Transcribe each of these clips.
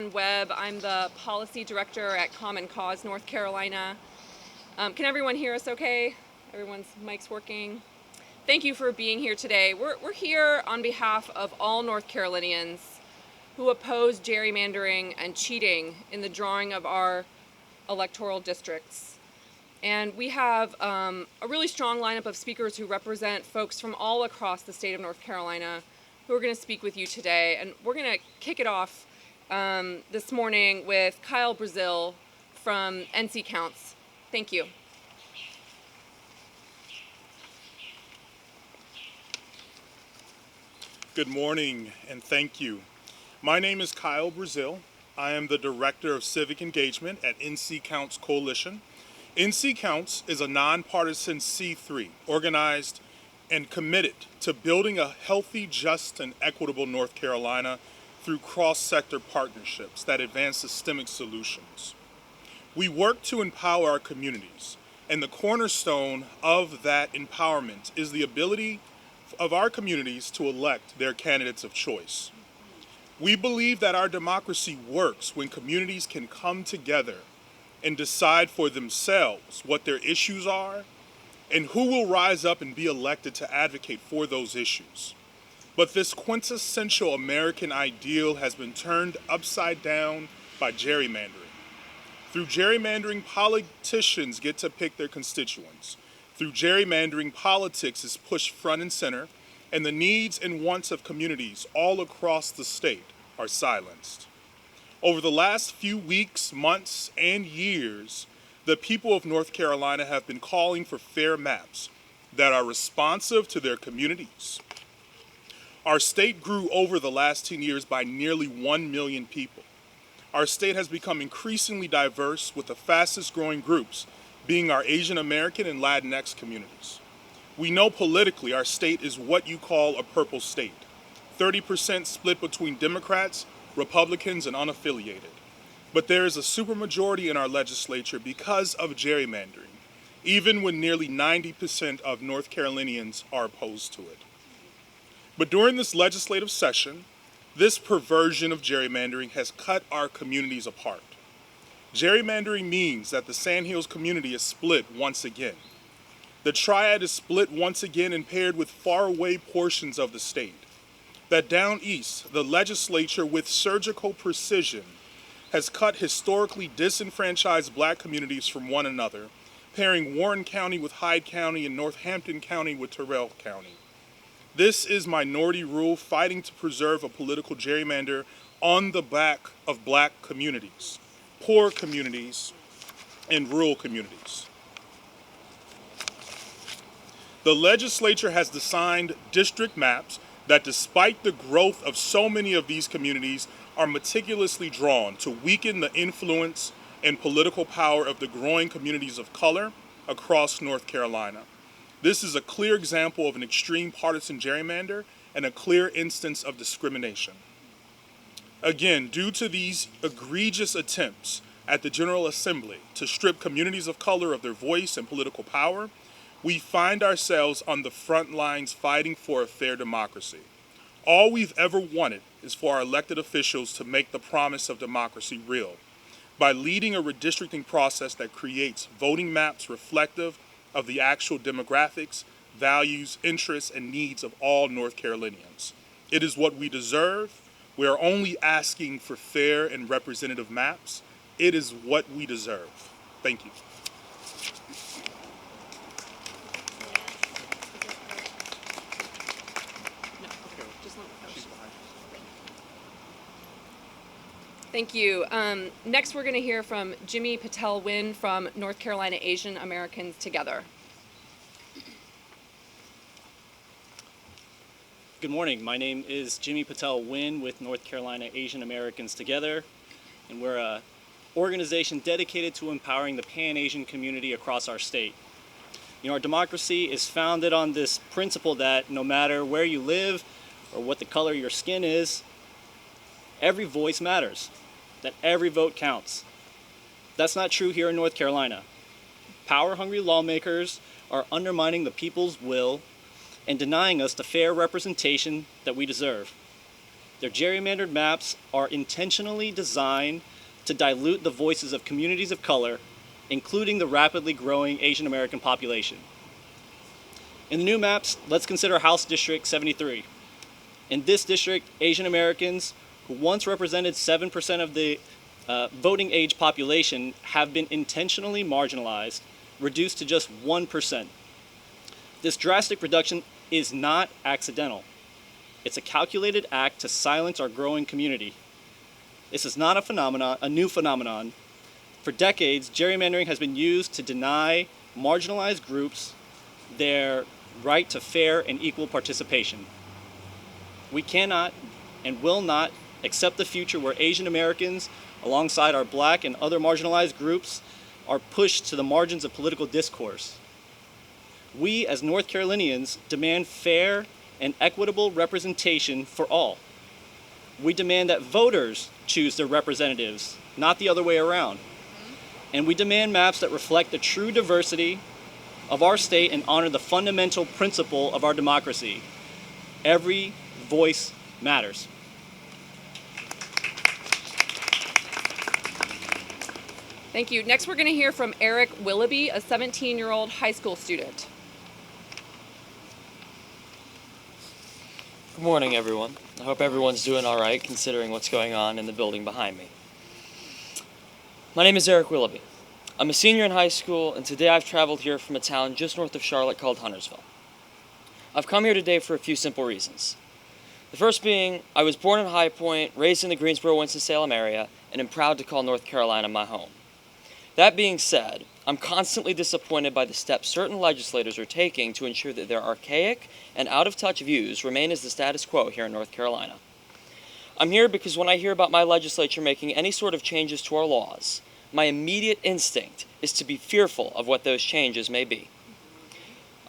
Jillian Webb. I'm the policy director at Common Cause North Carolina. Can everyone hear us okay? Everyone's mic's working? Thank you for being here today. We're here on behalf of all North Carolinians who oppose gerrymandering and cheating in the drawing of our electoral districts. And we have a really strong lineup of speakers who represent folks from all across the state of North Carolina who are going to speak with you today. And we're going to kick it off this morning with Kyle Brazil from NC Counts. Thank you. Good morning and thank you. My name is Kyle Brazil. I am the Director of Civic Engagement at NC Counts Coalition. NC Counts is a nonpartisan C3 organized and committed to building a healthy, just, and equitable North Carolina through cross-sector partnerships that advance systemic solutions. We work to empower our communities, and the cornerstone of that empowerment is the ability of our communities to elect their candidates of choice. We believe that our democracy works when communities can come together and decide for themselves what their issues are and who will rise up and be elected to advocate for those issues. But this quintessential American ideal has been turned upside down by gerrymandering. Through gerrymandering, politicians get to pick their constituents. Through gerrymandering, politics is pushed front and center, and the needs and wants of communities all across the state are silenced. Over the last few weeks, months, and years, the people of North Carolina have been calling for fair maps that are responsive to their communities. Our state grew over the last 10 years by nearly 1 million people. Our state has become increasingly diverse, with the fastest growing groups being our Asian American and Latinx communities. We know politically our state is what you call a purple state, 30% split between Democrats, Republicans, and unaffiliated. But there is a supermajority in our legislature because of gerrymandering, even when nearly 90% of North Carolinians are opposed to it. But during this legislative session, this perversion of gerrymandering has cut our communities apart. Gerrymandering means that the Sandhills community is split once again. The triad is split once again and paired with faraway portions of the state. That down east, the legislature with surgical precision has cut historically disenfranchised black communities from one another, pairing Warren County with Hyde County and Northampton County with Terrell County. This is minority rule fighting to preserve a political gerrymander on the back of black communities, poor communities, and rural communities. The legislature has designed district maps that, despite the growth of so many of these communities, are meticulously drawn to weaken the influence and political power of the growing communities of color across North Carolina. This is a clear example of an extreme partisan gerrymander and a clear instance of discrimination. Again, due to these egregious attempts at the General Assembly to strip communities of color of their voice and political power, we find ourselves on the front lines fighting for a fair democracy. All we've ever wanted is for our elected officials to make the promise of democracy real by leading a redistricting process that creates voting maps reflective of the actual demographics, values, interests, and needs of all North Carolinians. It is what we deserve. We are only asking for fair and representative maps. It is what we deserve. Thank you. Thank you. Next, we're going to hear from Jimmy Patel Wynn from North Carolina Asian Americans Together. Good morning. My name is Jimmy Patel Wynn with North Carolina Asian Americans Together, and we're an organization dedicated to empowering the Pan-Asian community across our state. You know, our democracy is founded on this principle that no matter where you live or what the color of your skin is, every voice matters, that every vote counts. That's not true here in North Carolina. Power-hungry lawmakers are undermining the people's will and denying us the fair representation that we deserve. Their gerrymandered maps are intentionally designed to dilute the voices of communities of color, including the rapidly growing Asian American population. In the new maps, let's consider House District 73. In this district, Asian Americans, who once represented 7% of the voting age population, have been intentionally marginalized, reduced to just 1%. This drastic reduction is not accidental. It's a calculated act to silence our growing community. This is not a new phenomenon. For decades, gerrymandering has been used to deny marginalized groups their right to fair and equal participation. We cannot and will not accept the future where Asian Americans, alongside our Black and other marginalized groups, are pushed to the margins of political discourse. We, as North Carolinians, demand fair and equitable representation for all. We demand that voters choose their representatives, not the other way around. And we demand maps that reflect the true diversity of our state and honor the fundamental principle of our democracy. Every voice matters. Thank you. Next, we're going to hear from Eric Willoughby, a 17-year-old high school student. Good morning, everyone. I hope everyone's doing all right, considering what's going on in the building behind me. My name is Eric Willoughby. I'm a senior in high school, and today I've traveled here from a town just north of Charlotte called Huntersville. I've come here today for a few simple reasons. The first being, I was born in High Point, raised in the Greensboro-Winston-Salem area, and am proud to call North Carolina my home. That being said, I'm constantly disappointed by the steps certain legislators are taking to ensure that their archaic and out-of-touch views remain as the status quo here in North Carolina. I'm here because when I hear about my legislature making any sort of changes to our laws, my immediate instinct is to be fearful of what those changes may be.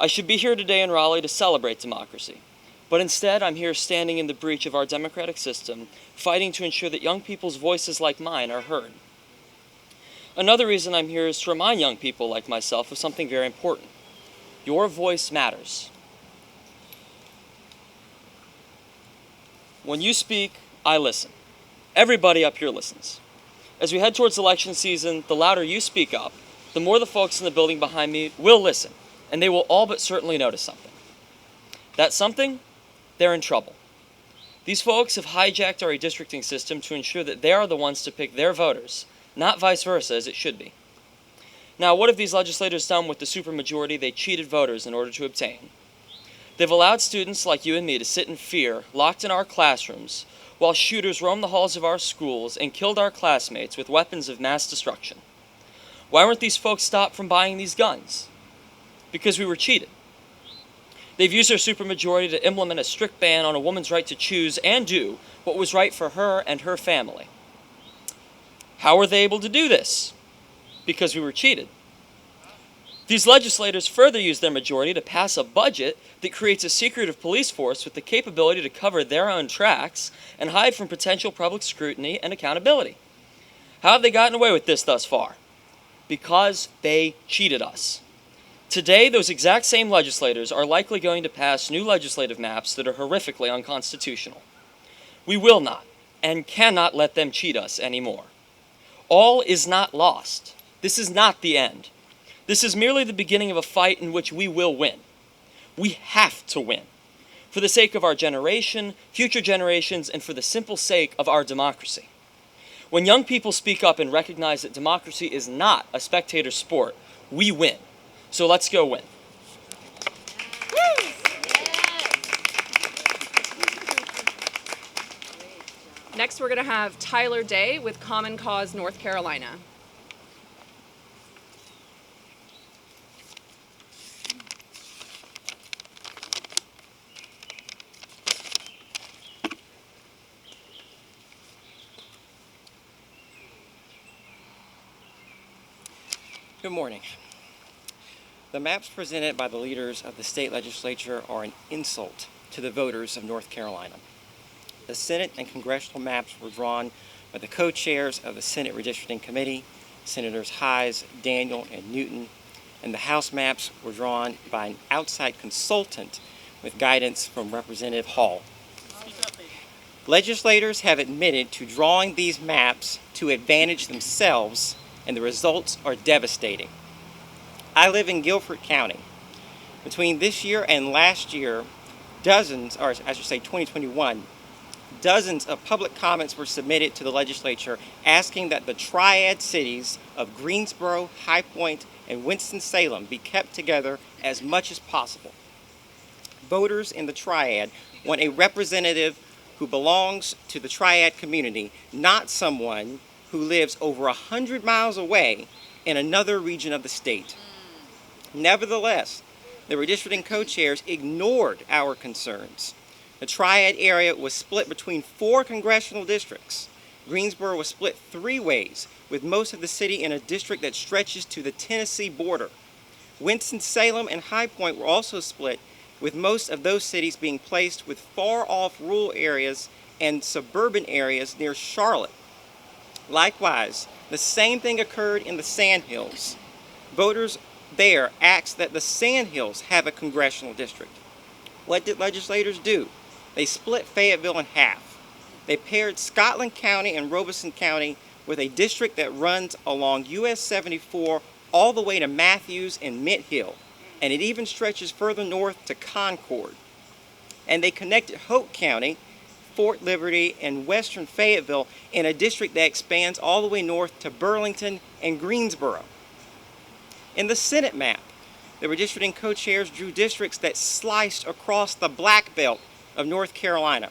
I should be here today in Raleigh to celebrate democracy, but instead I'm here standing in the breach of our democratic system, fighting to ensure that young people's voices like mine are heard. Another reason I'm here is to remind young people like myself of something very important. Your voice matters. When you speak, I listen. Everybody up here listens. As we head towards election season, the louder you speak up, the more the folks in the building behind me will listen, and they will all but certainly notice something. That something? They're in trouble. These folks have hijacked our redistricting system to ensure that they are the ones to pick their voters, not vice versa as it should be. Now, what have these legislators done with the supermajority they cheated voters in order to obtain? They've allowed students like you and me to sit in fear, locked in our classrooms, while shooters roamed the halls of our schools and killed our classmates with weapons of mass destruction. Why weren't these folks stopped from buying these guns? Because we were cheated. They've used their supermajority to implement a strict ban on a woman's right to choose and do what was right for her and her family. How were they able to do this? Because we were cheated. These legislators further use their majority to pass a budget that creates a secretive police force with the capability to cover their own tracks and hide from potential public scrutiny and accountability. How have they gotten away with this thus far? Because they cheated us. Today, those exact same legislators are likely going to pass new legislative maps that are horrifically unconstitutional. We will not and cannot let them cheat us anymore. All is not lost. This is not the end. This is merely the beginning of a fight in which we will win. We have to win. For the sake of our generation, future generations, and for the simple sake of our democracy. When young people speak up and recognize that democracy is not a spectator sport, we win. So let's go win. Next, we're going to have Tyler Day with Common Cause North Carolina. Good morning. The maps presented by the leaders of the state legislature are an insult to the voters of North Carolina. The Senate and congressional maps were drawn by the co-chairs of the Senate Redistricting Committee, Senators Hayes, Daniel, and Newton, and the House maps were drawn by an outside consultant with guidance from Representative Hall. Legislators have admitted to drawing these maps to advantage themselves, and the results are devastating. I live in Guilford County. Between this year and last year, dozens, or I should say 2021, dozens of public comments were submitted to the legislature asking that the triad cities of Greensboro, High Point, and Winston-Salem be kept together as much as possible. Voters in the triad want a representative who belongs to the triad community, not someone who lives over 100 miles away in another region of the state. Nevertheless, the redistricting co-chairs ignored our concerns. The triad area was split between 4 congressional districts. Greensboro was split 3 ways, with most of the city in a district that stretches to the Tennessee border. Winston-Salem and High Point were also split, with most of those cities being placed with far-off rural areas and suburban areas near Charlotte. Likewise, the same thing occurred in the Sandhills. Voters there asked that the Sandhills have a congressional district. What did legislators do? They split Fayetteville in half. They paired Scotland County and Robeson County with a district that runs along US 74 all the way to Matthews and Mint Hill, and it even stretches further north to Concord. And they connected Hoke County, Fort Liberty, and western Fayetteville in a district that expands all the way north to Burlington and Greensboro. In the Senate map, the redistricting co-chairs drew districts that sliced across the Black Belt of North Carolina.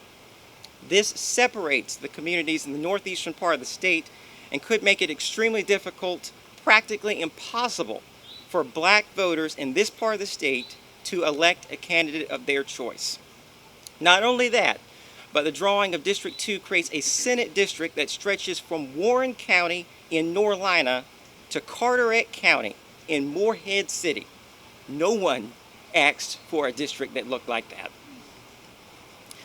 This separates the communities in the northeastern part of the state and could make it extremely difficult, practically impossible, for black voters in this part of the state to elect a candidate of their choice. Not only that, but the drawing of District 2 creates a Senate district that stretches from Warren County in Norlina to Carteret County in Morehead City. No one asked for a district that looked like that.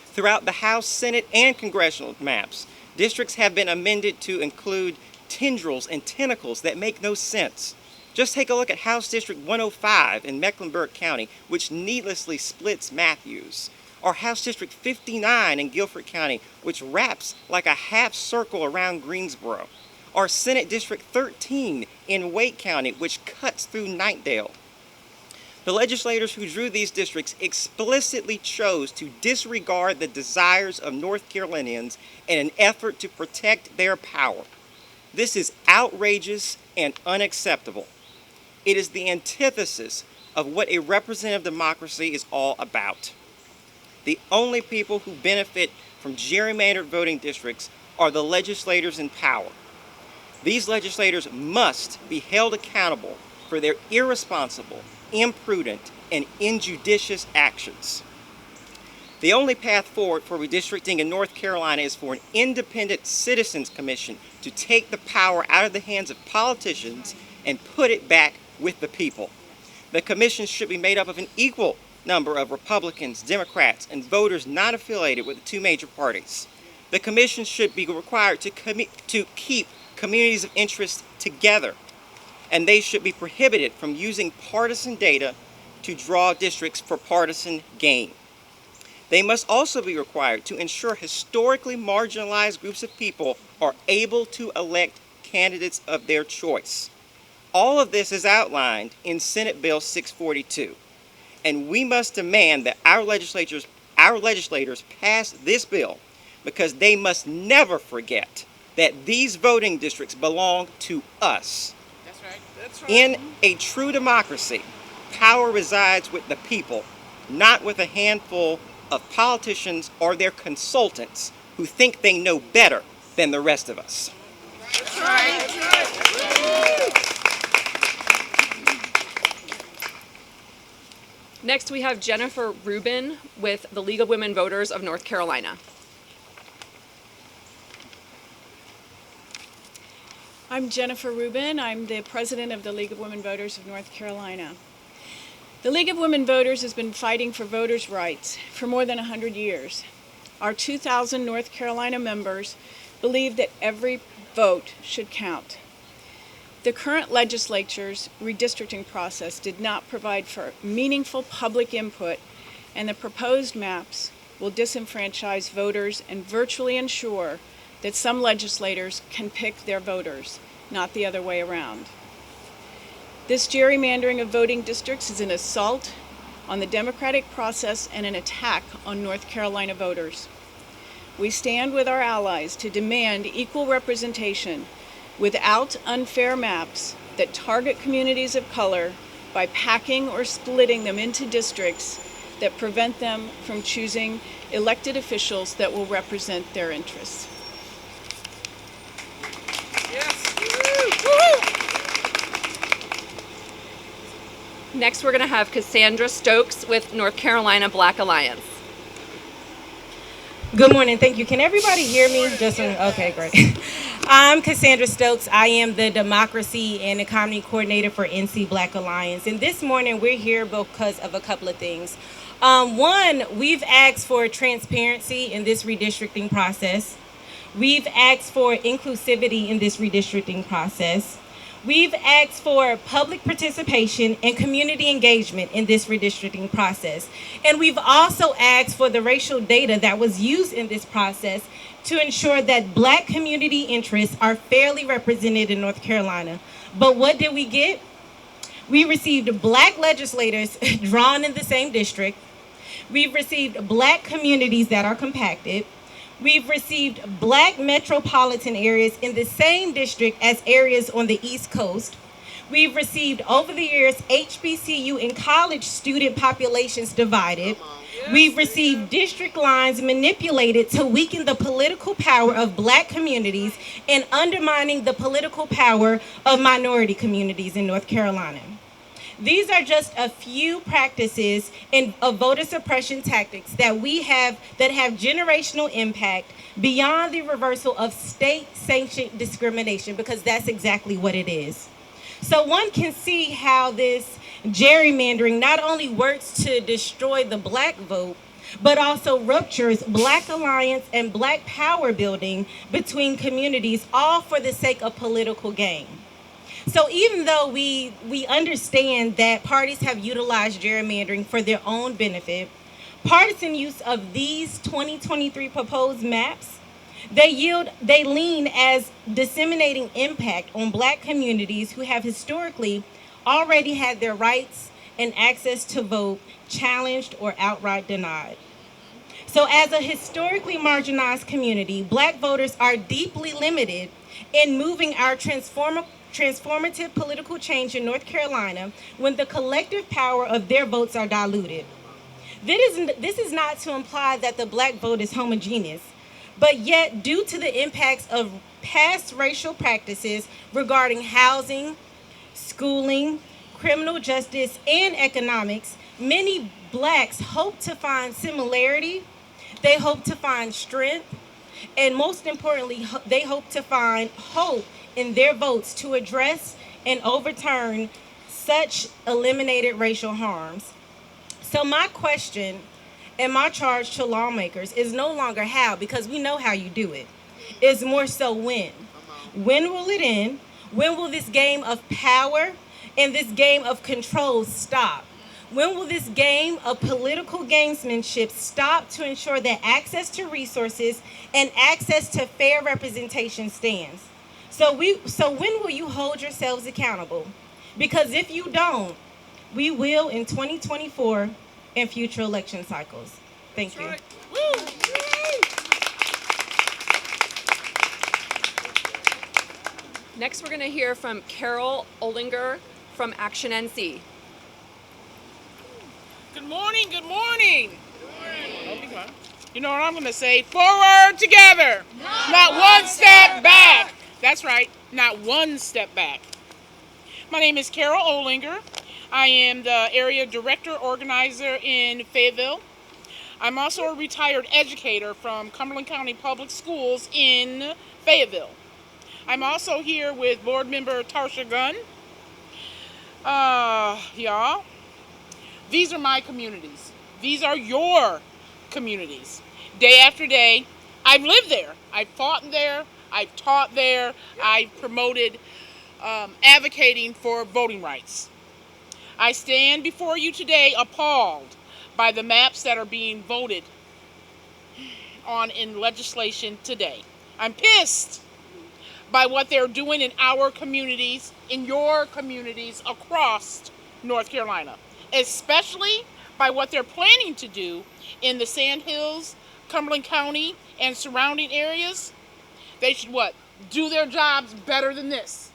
Throughout the House, Senate, and congressional maps, districts have been amended to include tendrils and tentacles that make no sense. Just take a look at House District 105 in Mecklenburg County, which needlessly splits Matthews, or House District 59 in Guilford County, which wraps like a half circle around Greensboro, or Senate District 13 in Wake County, which cuts through Knightdale. The legislators who drew these districts explicitly chose to disregard the desires of North Carolinians in an effort to protect their power. This is outrageous and unacceptable. It is the antithesis of what a representative democracy is all about. The only people who benefit from gerrymandered voting districts are the legislators in power. These legislators must be held accountable for their irresponsible, imprudent, and injudicious actions. The only path forward for redistricting in North Carolina is for an independent citizens commission to take the power out of the hands of politicians and put it back with the people. The commission should be made up of an equal number of Republicans, Democrats, and voters not affiliated with the 2 major parties. The commission should be required to keep communities of interest together, and they should be prohibited from using partisan data to draw districts for partisan gain. They must also be required to ensure historically marginalized groups of people are able to elect candidates of their choice. All of this is outlined in Senate Bill 642, and we must demand that our legislators pass this bill, because they must never forget that these voting districts belong to us. That's right. That's right. In a true democracy, power resides with the people, not with a handful of politicians or their consultants who think they know better than the rest of us. That's right. That's right. Next, we have Jennifer Rubin with the League of Women Voters of North Carolina. I'm Jennifer Rubin. I'm the president of the League of Women Voters of North Carolina. The League of Women Voters has been fighting for voters' rights for more than 100 years. Our 2,000 North Carolina members believe that every vote should count. The current legislature's redistricting process did not provide for meaningful public input, and the proposed maps will disenfranchise voters and virtually ensure that some legislators can pick their voters, not the other way around. This gerrymandering of voting districts is an assault on the democratic process and an attack on North Carolina voters. We stand with our allies to demand equal representation without unfair maps that target communities of color by packing or splitting them into districts that prevent them from choosing elected officials that will represent their interests. Next, we're going to have Cassandra Stokes with North Carolina Black Alliance. Good morning. Thank you. Can everybody hear me? Okay, great. I'm Cassandra Stokes. I am the Democracy and Economy Coordinator for NC Black Alliance. And this morning we're here because of a couple of things. One, we've asked for transparency in this redistricting process. We've asked for inclusivity in this redistricting process. We've asked for public participation and community engagement in this redistricting process. And we've also asked for the racial data that was used in this process to ensure that Black community interests are fairly represented in North Carolina. But what did we get? We received Black legislators drawn in the same district. We've received Black communities that are compacted. We've received Black metropolitan areas in the same district as areas on the East Coast. We've received, over the years, HBCU and college student populations divided. We've received district lines manipulated to weaken the political power of Black communities and undermining the political power of minority communities in North Carolina. These are just a few practices of voter suppression tactics that have generational impact beyond the reversal of state-sanctioned discrimination, because that's exactly what it is. So one can see how this gerrymandering not only works to destroy the Black vote, but also ruptures Black alliance and Black power building between communities, all for the sake of political gain. So even though we understand that parties have utilized gerrymandering for their own benefit, partisan use of these 2023 proposed maps, they lean as disseminating impact on Black communities who have historically already had their rights and access to vote challenged or outright denied. So as a historically marginalized community, Black voters are deeply limited in moving our transformative political change in North Carolina when the collective power of their votes are diluted. This is not to imply that the Black vote is homogeneous, but yet due to the impacts of past racial practices regarding housing, schooling, criminal justice, and economics, many Blacks hope to find similarity, they hope to find strength, and most importantly, they hope to find hope in their votes to address and overturn such eliminated racial harms. So my question and my charge to lawmakers is no longer how, because we know how you do it. It's more so when. When will it end? When will this game of power and this game of control stop? When will this game of political gamesmanship stop to ensure that access to resources and access to fair representation stands? So when will you hold yourselves accountable? Because if you don't, we will in 2024 and future election cycles. Thank you. Next, we're going to hear from Carol Olinger from Action NC. Good morning, good morning. Good morning. You know what I'm going to say? Forward together. Not one step back. That's right, not one step back. My name is Carol Olinger. I am the area director organizer in Fayetteville. I'm also a retired educator from Cumberland County Public Schools in Fayetteville. I'm also here with board member Tarsha Gunn. Y'all, these are my communities. These are your communities. Day after day, I've lived there. I've fought there. I've taught there. I've promoted advocating for voting rights. I stand before you today appalled by the maps that are being voted on in legislation today. I'm pissed by what they're doing in our communities, in your communities across North Carolina, especially by what they're planning to do in the Sandhills, Cumberland County, and surrounding areas. They should what? Do their jobs better than this.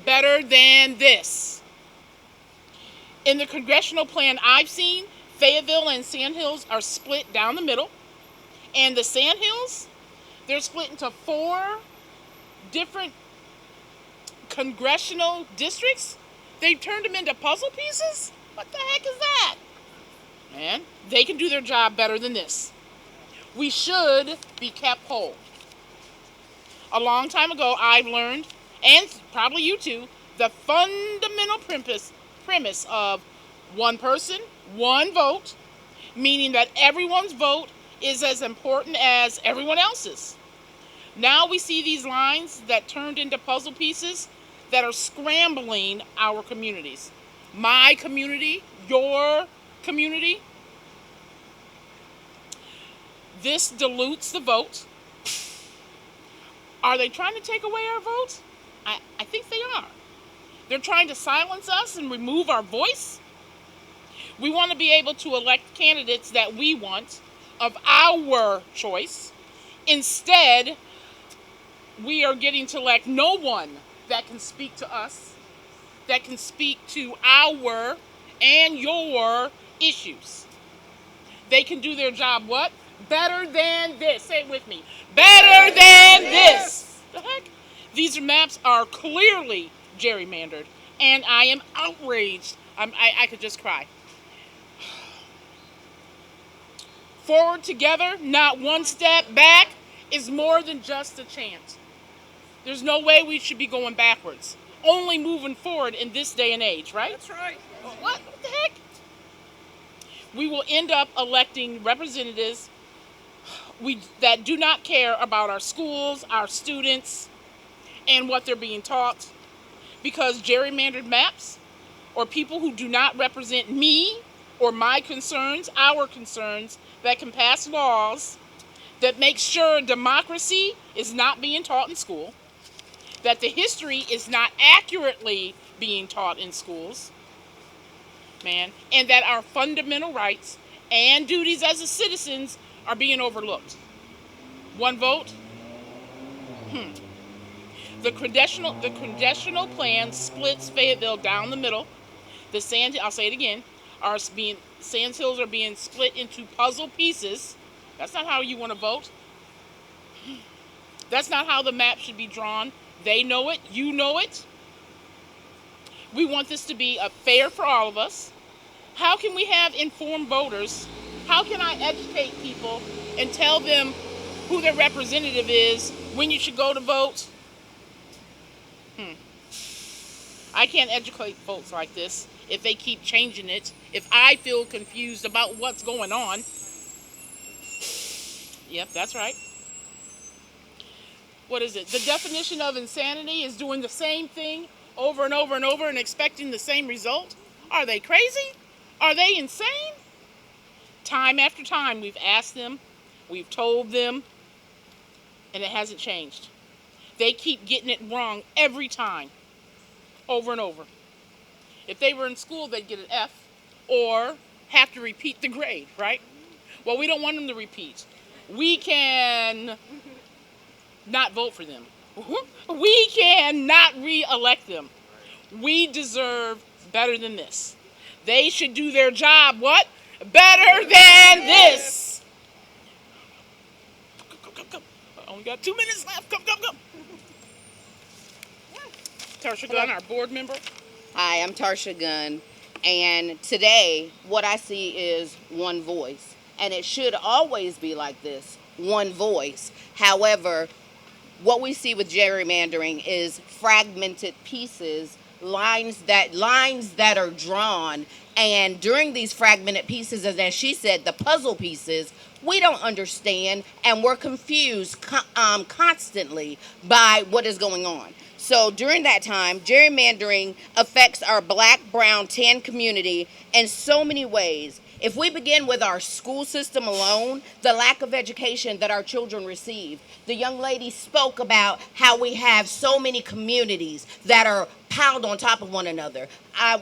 Better than this. In the congressional plan I've seen, Fayetteville and Sandhills are split down the middle. And the Sandhills, they're split into 4 different congressional districts. They've turned them into puzzle pieces? What the heck is that? Man, they can do their job better than this. We should be kept whole. A long time ago, I've learned, and probably you too, the fundamental premise of one person, one vote, meaning that everyone's vote is as important as everyone else's. Now we see these lines that turned into puzzle pieces that are scrambling our communities. My community, your community. This dilutes the vote. Are they trying to take away our vote? I think they are. They're trying to silence us and remove our voice. We want to be able to elect candidates that we want of our choice. Instead, we are getting to elect no one that can speak to us, that can speak to our and your issues. They can do their job what? Better than this. Say it with me. Better than this. The heck? These maps are clearly gerrymandered, and I am outraged. I could just cry. Forward together, not one step back, is more than just a chant. There's no way we should be going backwards. Only moving forward in this day and age, right? That's right. What the heck? We will end up electing representatives that do not care about our schools, our students, and what they're being taught. Because gerrymandered maps, or people who do not represent me or my concerns, our concerns, that can pass laws that make sure democracy is not being taught in school, that the history is not accurately being taught in schools, man, and that our fundamental rights and duties as citizens are being overlooked. One vote? The congressional plan splits Fayetteville down the middle. I'll say it again, Sandhills are being split into puzzle pieces. That's not how you want to vote. That's not how the map should be drawn. They know it. You know it. We want this to be fair for all of us. How can we have informed voters? How can I educate people and tell them who their representative is, when you should go to vote? I can't educate folks like this if they keep changing it, if I feel confused about what's going on. Yep, that's right. What is it? The definition of insanity is doing the same thing over and over and over and expecting the same result? Are they crazy? Are they insane? Time after time we've asked them, we've told them, and it hasn't changed. They keep getting it wrong every time, over and over. If they were in school, they'd get an F or have to repeat the grade, right? Well, we don't want them to repeat. We can not vote for them. We can not re-elect them. We deserve better than this. They should do their job, what? Better than this. Come. I only got 2 minutes left. Come. Tarsha Gunn, our board member. Hi, I'm Tarsha Gunn, and today what I see is one voice, and it should always be like this, one voice. However, what we see with gerrymandering is fragmented pieces, lines that are drawn, and during these fragmented pieces, as she said, the puzzle pieces, we don't understand, and we're confused constantly by what is going on. So during that time, gerrymandering affects our black, brown, tan community in so many ways. If we begin with our school system alone, the lack of education that our children receive, the young lady spoke about how we have so many communities that are piled on top of one another.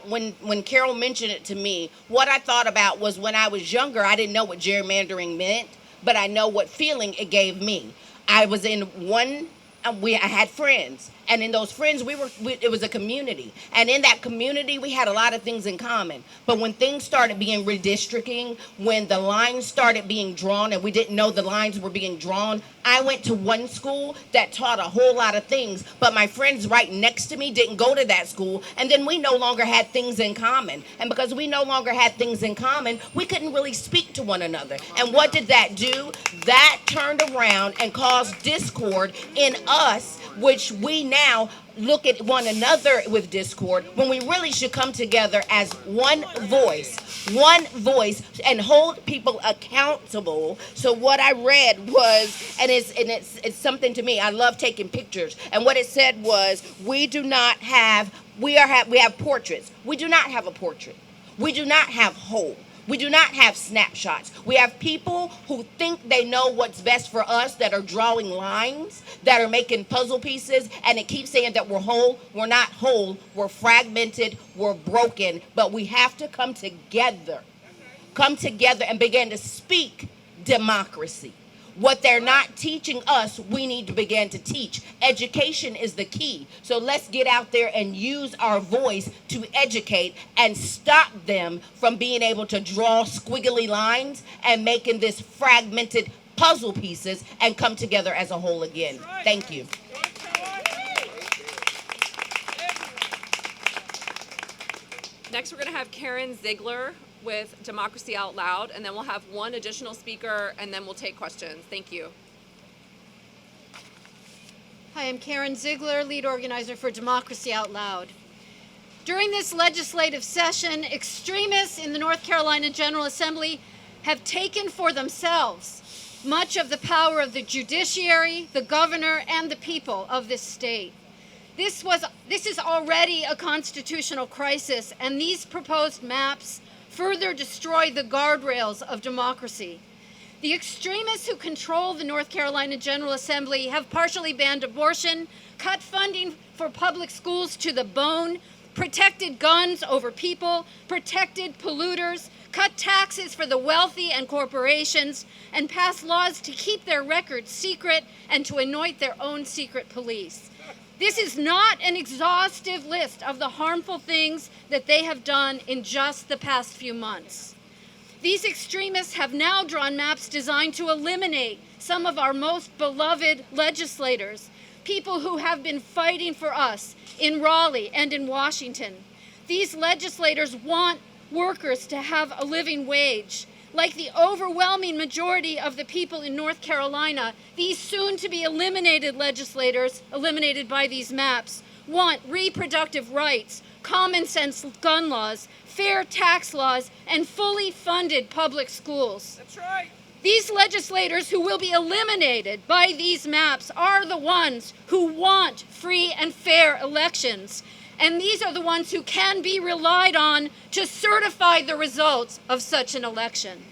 When Carol mentioned it to me, what I thought about was when I was younger, I didn't know what gerrymandering meant, but I know what feeling it gave me. I was in one, I had friends, and in those friends, it was a community. And in that community, we had a lot of things in common. But when things started being redistricting, when the lines started being drawn and we didn't know the lines were being drawn, I went to one school that taught a whole lot of things, but my friends right next to me didn't go to that school, and then we no longer had things in common. And because we no longer had things in common, we couldn't really speak to one another. And what did that do? That turned around and caused discord in us, which we now look at one another with discord when we really should come together as one voice, and hold people accountable. So what I read was, and it's something to me. I love taking pictures, and what it said was, we have portraits. We do not have a portrait. We do not have whole. We do not have snapshots. We have people who think they know what's best for us, that are drawing lines, that are making puzzle pieces, and it keeps saying that we're whole. We're not whole. We're fragmented. We're broken. But we have to come together and begin to speak democracy. What they're not teaching us, we need to begin to teach. Education is the key. So let's get out there and use our voice to educate and stop them from being able to draw squiggly lines and making this fragmented puzzle pieces and come together as a whole again. Thank you. Next, we're going to have Karen Ziggler with Democracy Out Loud, and then we'll have one additional speaker, and then we'll take questions. Thank you. Hi, I'm Karen Ziggler, lead organizer for Democracy Out Loud. During this legislative session, extremists in the North Carolina General Assembly have taken for themselves much of the power of the judiciary, the governor, and the people of this state. This is already a constitutional crisis, and these proposed maps further destroy the guardrails of democracy. The extremists who control the North Carolina General Assembly have partially banned abortion, cut funding for public schools to the bone, protected guns over people, protected polluters, cut taxes for the wealthy and corporations, and passed laws to keep their records secret and to anoint their own secret police. This is not an exhaustive list of the harmful things that they have done in just the past few months. These extremists have now drawn maps designed to eliminate some of our most beloved legislators, people who have been fighting for us in Raleigh and in Washington. These legislators want workers to have a living wage. Like the overwhelming majority of the people in North Carolina, these soon-to-be eliminated legislators, eliminated by these maps, want reproductive rights, common-sense gun laws, fair tax laws, and fully funded public schools. That's right. These legislators who will be eliminated by these maps are the ones who want free and fair elections. And these are the ones who can be relied on to certify the results of such an election.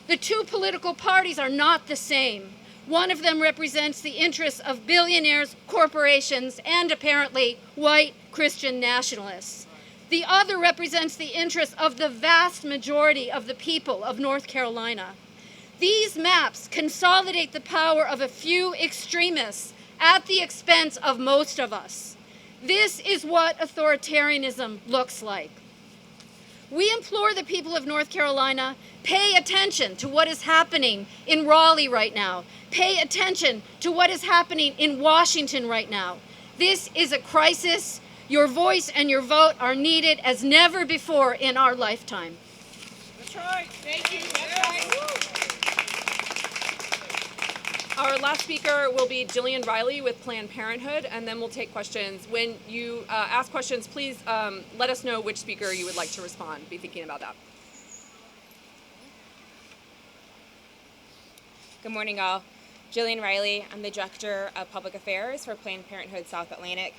The two political parties are not the same. One of them represents the interests of billionaires, corporations, and apparently white Christian nationalists. The other represents the interests of the vast majority of the people of North Carolina. These maps consolidate the power of a few extremists at the expense of most of us. This is what authoritarianism looks like. We implore the people of North Carolina, pay attention to what is happening in Raleigh right now. Pay attention to what is happening in Washington right now. This is a crisis. Your voice and your vote are needed as never before in our lifetime. That's right. Thank you. That's right. Our last speaker will be Jillian Riley with Planned Parenthood, and then we'll take questions. When you ask questions, please let us know which speaker you would like to respond. Be thinking about that. Good morning, all. Jillian Riley. I'm the Director of Public Affairs for Planned Parenthood South Atlantic.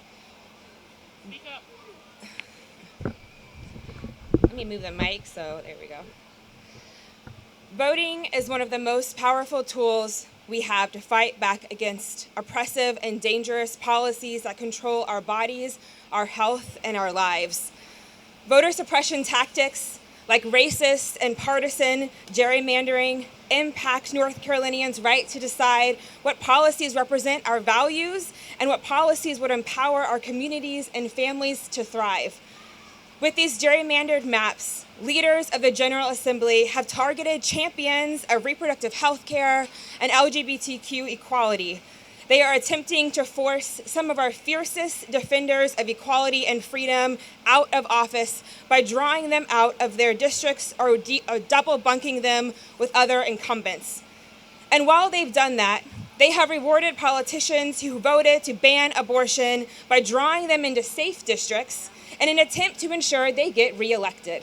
Speak up. Let me move the mic, so there we go. Voting is one of the most powerful tools we have to fight back against oppressive and dangerous policies that control our bodies, our health, and our lives. Voter suppression tactics like racist and partisan gerrymandering impact North Carolinians' right to decide what policies represent our values and what policies would empower our communities and families to thrive. With these gerrymandered maps, leaders of the General Assembly have targeted champions of reproductive health care and LGBTQ equality. They are attempting to force some of our fiercest defenders of equality and freedom out of office by drawing them out of their districts or double bunking them with other incumbents. And while they've done that, they have rewarded politicians who voted to ban abortion by drawing them into safe districts in an attempt to ensure they get reelected.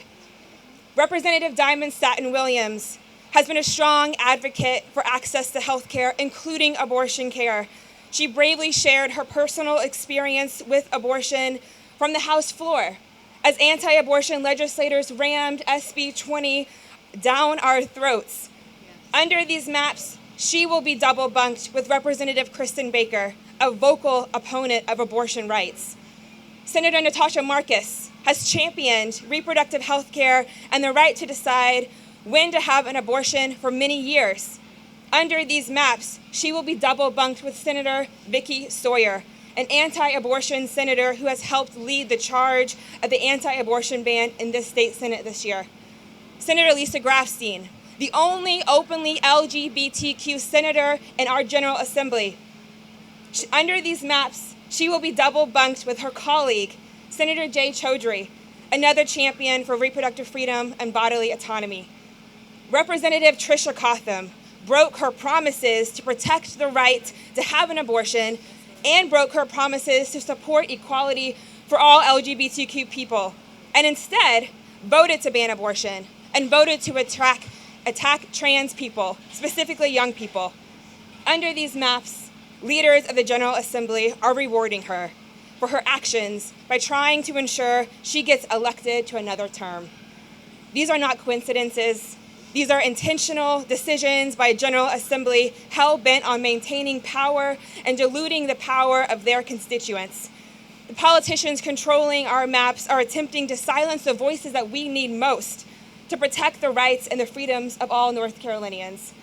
Representative Diamond Staten-Williams has been a strong advocate for access to health care, including abortion care. She bravely shared her personal experience with abortion from the House floor as anti-abortion legislators rammed SB 20 down our throats. Under these maps, she will be double bunked with Representative Kristen Baker, a vocal opponent of abortion rights. Senator Natasha Marcus has championed reproductive health care and the right to decide when to have an abortion for many years. Under these maps, she will be double bunked with Senator Vicky Sawyer, an anti-abortion senator who has helped lead the charge of the anti-abortion ban in this state Senate this year. Senator Lisa Grafstein, the only openly LGBTQ senator in our General Assembly. Under these maps, she will be double bunked with her colleague, Senator Jay Chaudhry, another champion for reproductive freedom and bodily autonomy. Representative Tricia Cotham broke her promises to protect the right to have an abortion and broke her promises to support equality for all LGBTQ people, and instead voted to ban abortion and voted to attack trans people, specifically young people. Under these maps, leaders of the General Assembly are rewarding her for her actions by trying to ensure she gets elected to another term. These are not coincidences. These are intentional decisions by a General Assembly hell-bent on maintaining power and diluting the power of their constituents. The politicians controlling our maps are attempting to silence the voices that we need most to protect the rights and the freedoms of all North Carolinians.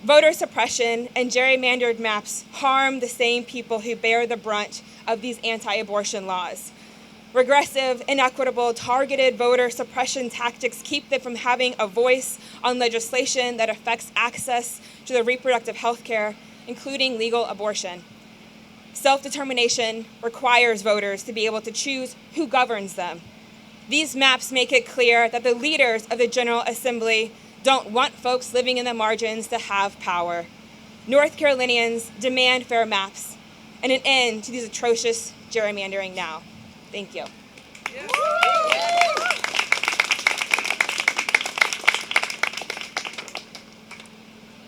Voter suppression and gerrymandered maps harm the same people who bear the brunt of these anti-abortion laws. Regressive, inequitable, targeted voter suppression tactics keep them from having a voice on legislation that affects access to the reproductive health care, including legal abortion. Self-determination requires voters to be able to choose who governs them. These maps make it clear that the leaders of the General Assembly don't want folks living in the margins to have power. North Carolinians demand fair maps and an end to these atrocious gerrymandering now. Thank you.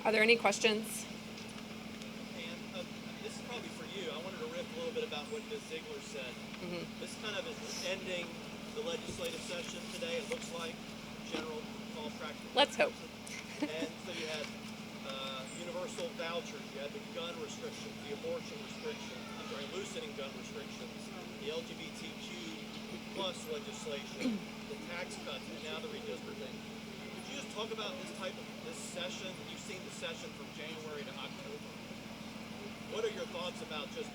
Are there any questions? And this is probably for you. I wanted to riff a little bit about what Ms. Ziggler said. This kind of is ending the legislative session today, it looks like, general all practical. Let's hope. And so you had universal vouchers, you had the gun restrictions, the abortion restrictions, loosening gun restrictions, the LGBTQ plus legislation, the tax cuts, and now the redistricting. Could you just talk about this session? You've seen the session from January to October. What are your thoughts about just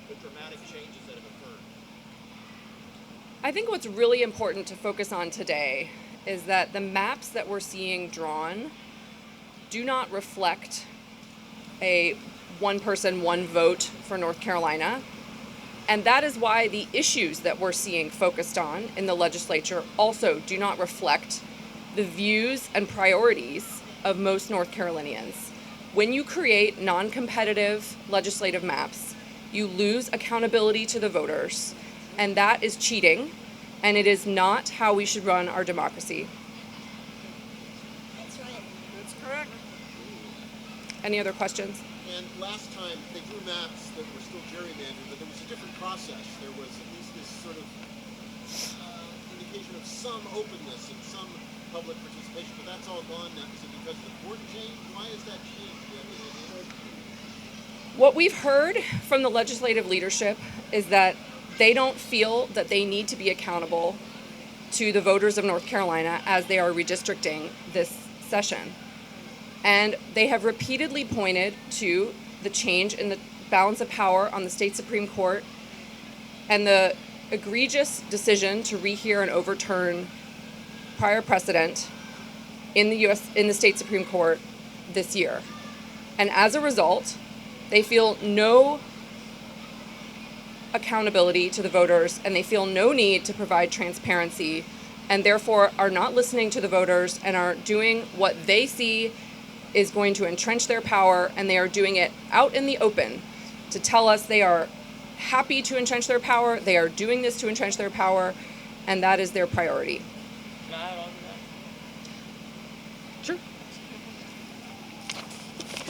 the dramatic changes that have occurred? I think what's really important to focus on today is that the maps that we're seeing drawn do not reflect a one person, one vote for North Carolina. And that is why the issues that we're seeing focused on in the legislature also do not reflect the views and priorities of most North Carolinians. When you create non-competitive legislative maps, you lose accountability to the voters, and that is cheating, and it is not how we should run our democracy. That's right. That's correct. Any other questions? And last time they drew maps that were still gerrymandered, but there was a different process. There was at least this sort of indication of some openness and some public participation, but that's all gone now. Is it because the court changed? Why is that changed? What we've heard from the legislative leadership is that they don't feel that they need to be accountable to the voters of North Carolina as they are redistricting this session. And they have repeatedly pointed to the change in the balance of power on the state Supreme Court and the egregious decision to rehear and overturn prior precedent in the state Supreme Court this year. And as a result, they feel no accountability to the voters, and they feel no need to provide transparency, and therefore are not listening to the voters and are doing what they see is going to entrench their power, and they are doing it out in the open to tell us they are happy to entrench their power, they are doing this to entrench their power, and that is their priority. Can I add on to that? Sure.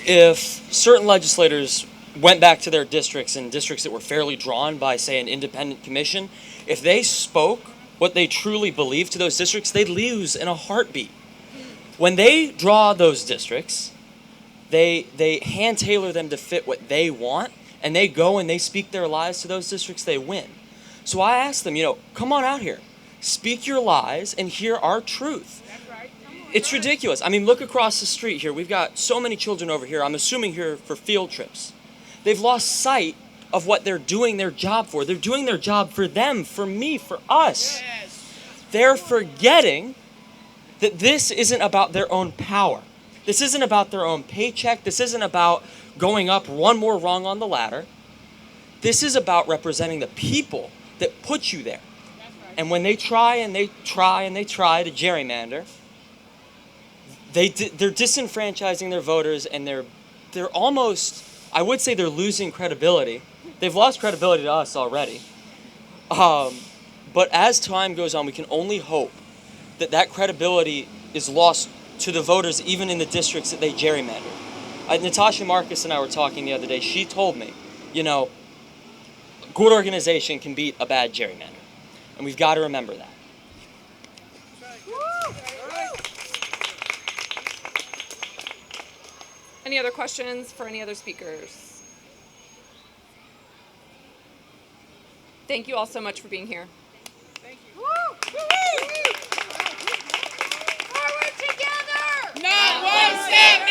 If certain legislators went back to their districts and districts that were fairly drawn by, say, an independent commission, if they spoke what they truly believed to those districts, they'd lose in a heartbeat. When they draw those districts, they hand tailor them to fit what they want, and they go and they speak their lies to those districts, they win. So I asked them, come on out here, speak your lies and hear our truth. It's ridiculous. I mean, look across the street here. We've got so many children over here, I'm assuming here for field trips. They've lost sight of what they're doing their job for. They're doing their job for them, for me, for us. They're forgetting that this isn't about their own power. This isn't about their own paycheck. This isn't about going up one more rung on the ladder. This is about representing the people that put you there. And when they try and they try and they try to gerrymander, they're disenfranchising their voters, and they're almost, I would say they're losing credibility. They've lost credibility to us already. But as time goes on, we can only hope that credibility is lost to the voters, even in the districts that they gerrymander. Natasha Marcus and I were talking the other day. She told me, good organization can beat a bad gerrymander. And we've got to remember that. Any other questions for any other speakers? Thank you all so much for being here. Thank you. Forward together! Not one step